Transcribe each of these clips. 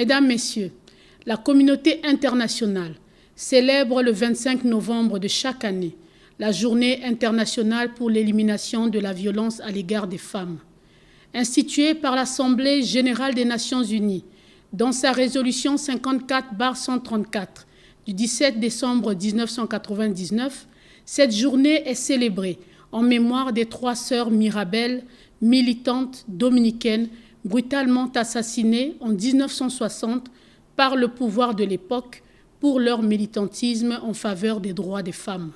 Mesdames, Messieurs, la communauté internationale célèbre le 25 novembre de chaque année la Journée internationale pour l'élimination de la violence à l'égard des femmes. Instituée par l'Assemblée générale des Nations unies dans sa résolution 54/134 du 17 décembre 1999, cette journée est célébrée en mémoire des 3 sœurs Mirabel, militantes dominicaines, brutalement assassinées en 1960 par le pouvoir de l'époque pour leur militantisme en faveur des droits des femmes.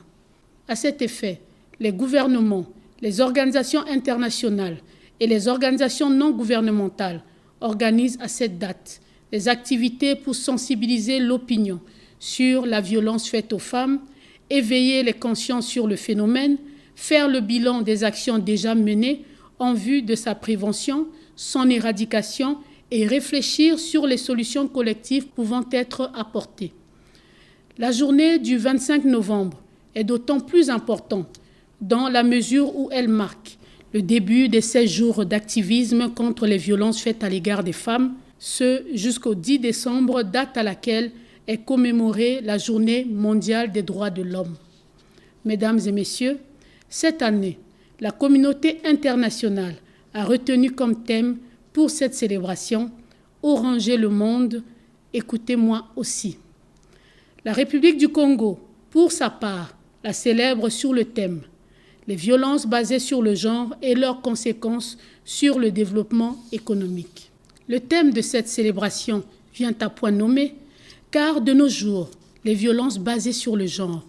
À cet effet, les gouvernements, les organisations internationales et les organisations non gouvernementales organisent à cette date des activités pour sensibiliser l'opinion sur la violence faite aux femmes, éveiller les consciences sur le phénomène, faire le bilan des actions déjà menées en vue de sa prévention, son éradication et réfléchir sur les solutions collectives pouvant être apportées. La journée du 25 novembre est d'autant plus importante dans la mesure où elle marque le début des 16 jours d'activisme contre les violences faites à l'égard des femmes, ce jusqu'au 10 décembre, date à laquelle est commémorée la Journée mondiale des droits de l'homme. Mesdames et messieurs, cette année, la communauté internationale a retenu comme thème pour cette célébration « Oranger le monde, écoutez-moi aussi ». La République du Congo, pour sa part, la célèbre sur le thème « Les violences basées sur le genre et leurs conséquences sur le développement économique ». Le thème de cette célébration vient à point nommé, car de nos jours, les violences basées sur le genre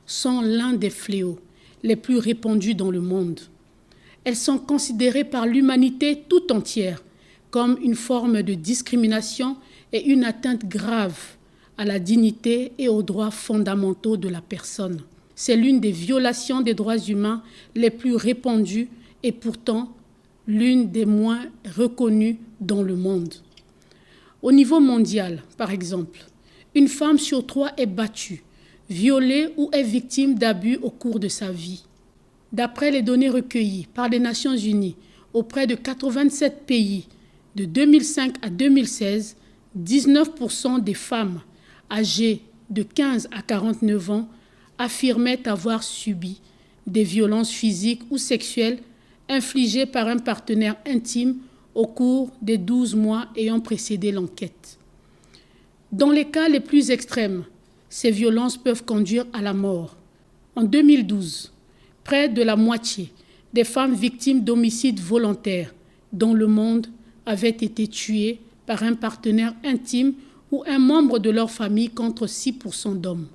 sont l'un des fléaux les plus répandus dans le monde. Elles sont considérées par l'humanité tout entière comme une forme de discrimination et une atteinte grave à la dignité et aux droits fondamentaux de la personne. C'est l'une des violations des droits humains les plus répandues et pourtant l'une des moins reconnues dans le monde. Au niveau mondial, par exemple, une femme sur 3 est battue, violée ou est victime d'abus au cours de sa vie. D'après les données recueillies par les Nations unies auprès de 87 pays de 2005 à 2016, 19% des femmes âgées de 15 à 49 ans affirmaient avoir subi des violences physiques ou sexuelles infligées par un partenaire intime au cours des 12 mois ayant précédé l'enquête. Dans les cas les plus extrêmes, ces violences peuvent conduire à la mort. En 2012, près de la moitié des femmes victimes d'homicides volontaires dans le monde avaient été tuées par un partenaire intime ou un membre de leur famille contre 6% d'hommes.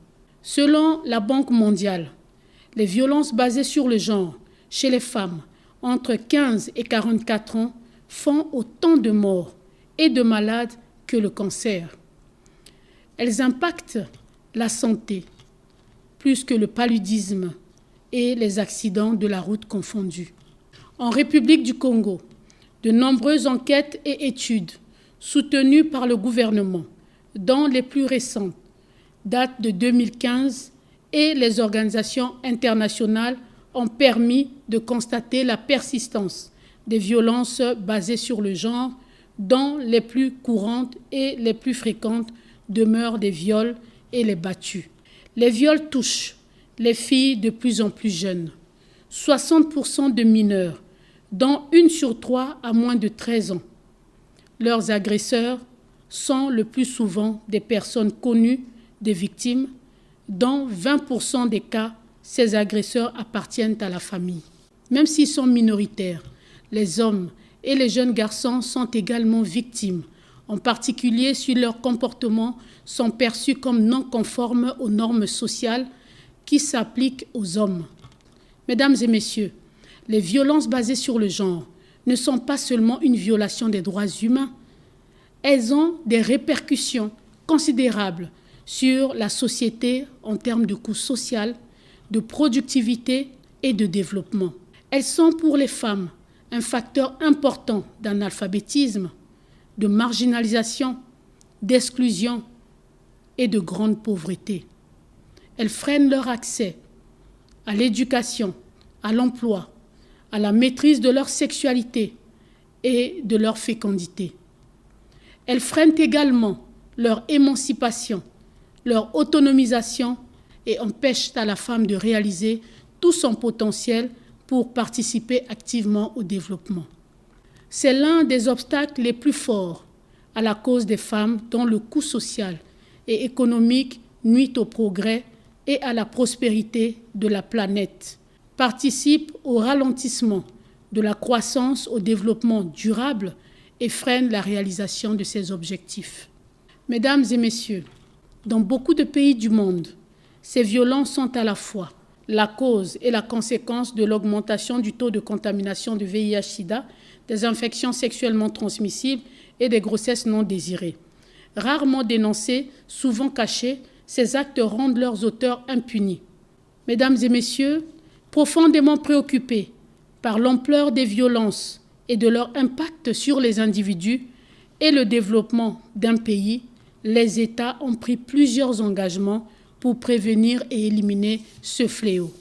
Selon la Banque mondiale, les violences basées sur le genre chez les femmes entre 15 et 44 ans font autant de morts et de malades que le cancer. Elles impactent la santé plus que le paludisme et les accidents de la route confondus. En République du Congo, de nombreuses enquêtes et études soutenues par le gouvernement, dont les plus récentes datent de 2015, et les organisations internationales ont permis de constater la persistance des violences basées sur le genre, dont les plus courantes et les plus fréquentes demeurent des viols et les battus. Les viols touchent les filles de plus en plus jeunes, 60% de mineurs, dont 1 sur 3 a moins de 13 ans. Leurs agresseurs sont le plus souvent des personnes connues des victimes. Dans 20% des cas, ces agresseurs appartiennent à la famille. Même s'ils sont minoritaires, les hommes et les jeunes garçons sont également victimes, en particulier si leurs comportements sont perçus comme non conformes aux normes sociales qui s'appliquent aux hommes. Mesdames et messieurs, les violences basées sur le genre ne sont pas seulement une violation des droits humains, elles ont des répercussions considérables sur la société en termes de coût social, de productivité et de développement. Elles sont pour les femmes un facteur important d'analphabétisme, de marginalisation, d'exclusion et de grande pauvreté. Elles freinent leur accès à l'éducation, à l'emploi, à la maîtrise de leur sexualité et de leur fécondité. Elles freinent également leur émancipation, leur autonomisation et empêchent à la femme de réaliser tout son potentiel pour participer activement au développement. C'est l'un des obstacles les plus forts à la cause des femmes dont le coût social et économique nuit au progrès et à la prospérité de la planète, participe au ralentissement de la croissance, au développement durable et freine la réalisation de ces objectifs. Mesdames et messieurs, dans beaucoup de pays du monde, ces violences sont à la fois la cause et la conséquence de l'augmentation du taux de contamination de VIH-Sida, des infections sexuellement transmissibles et des grossesses non désirées. Rarement dénoncés, souvent cachés, ces actes rendent leurs auteurs impunis. Mesdames et messieurs, profondément préoccupés par l'ampleur des violences et de leur impact sur les individus et le développement d'un pays, les États ont pris plusieurs engagements pour prévenir et éliminer ce fléau.